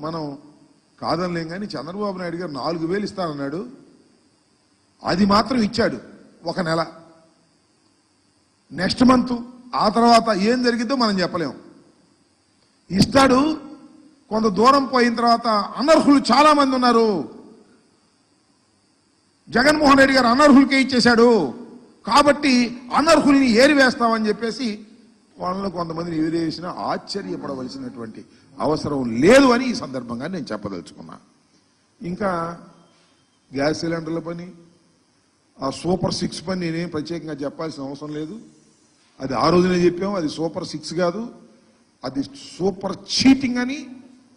మనం కాదనలేం కానీ చంద్రబాబు నాయుడు గారు 4,000 ఇస్తానన్నాడు. అది మాత్రం ఇచ్చాడు ఒక నెల. నెక్స్ట్ మంత్ ఆ తర్వాత ఏం జరిగిద్దో మనం చెప్పలేం. ఇస్తాడు, కొంత దూరం పోయిన తర్వాత అనర్హులు చాలా మంది ఉన్నారు. జగన్మోహన్ రెడ్డి గారు అనర్హులకే ఇచ్చేశాడు కాబట్టి అనర్హుల్ని ఏరివేస్తామని చెప్పేసి వాళ్ళలో కొంతమందిని ఏరివేసినా ఆశ్చర్యపడవలసినటువంటి అవసరం లేదు అని ఈ సందర్భంగా నేను చెప్పదలుచుకున్నా. ఇంకా గ్యాస్ సిలిండర్ల పని, ఆ సూపర్ 6 పని నేనేం ప్రత్యేకంగా చెప్పాల్సిన అవసరం లేదు. అది ఆ రోజునే చెప్పాము, అది సూపర్ 6 కాదు, అది సూపర్ చీటింగ్ అని.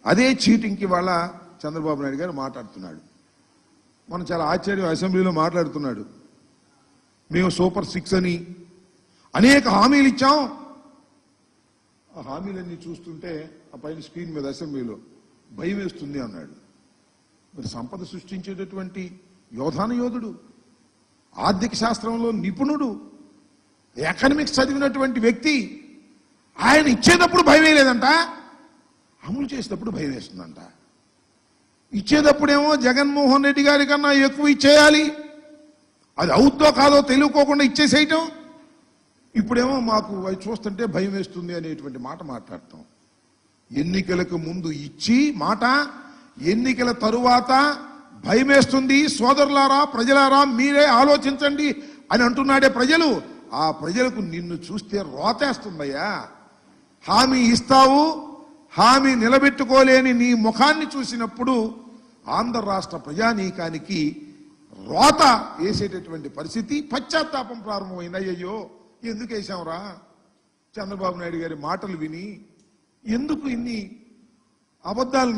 అదే చీటింగ్కి వాళ్ళ చంద్రబాబు నాయుడు గారు మాట్లాడుతున్నాడు. మనం చాలా ఆశ్చర్యం, అసెంబ్లీలో మాట్లాడుతున్నాడు. మేము సూపర్ 6 అని అనేక హామీలు ఇచ్చాం. ఆ హామీలన్నీ చూస్తుంటే ఆ పైన స్క్రీన్ మీద అసెంబ్లీలో భయం వేస్తుంది అన్నాడు. మరి సంపద సృష్టించేటటువంటి యోధాన యోధుడు, ఆర్థిక శాస్త్రంలో నిపుణుడు, ఎకనామిక్స్ చదివినటువంటి వ్యక్తి, ఆయన ఇచ్చేటప్పుడు భయం వేయలేదంట, అమలు చేసేటప్పుడు భయం వేస్తుందంట. ఇచ్చేటప్పుడేమో జగన్మోహన్ రెడ్డి గారి కన్నా ఎక్కువ ఇచ్చేయాలి, అది అవుద్దో కాదో తెలియకోకుండా ఇచ్చేసేయటం. ఇప్పుడేమో మాకు అవి చూస్తుంటే భయం వేస్తుంది అనేటువంటి మాట మాట్లాడతాం. ఎన్నికలకు ముందు ఇచ్చి మాట, ఎన్నికల తరువాత భయం వేస్తుంది. సోదరులారా, ప్రజలారా, మీరే ఆలోచించండి అని అంటున్నాడే ప్రజలు. ఆ ప్రజలకు నిన్ను చూస్తే రోతేస్తుందయ్యా. హామీ ఇస్తావు, హామీ నిలబెట్టుకోలేని నీ ముఖాన్ని చూసినప్పుడు ఆంధ్ర రాష్ట్ర ప్రజానీకానికి రోత వేసేటటువంటి పరిస్థితి, పశ్చాత్తాపం ప్రారంభమైంది. అయ్యయ్యో ఎందుకు వేసాంరా, చంద్రబాబు నాయుడు గారి మాటలు విని ఎందుకు ఇన్ని అబద్ధాలు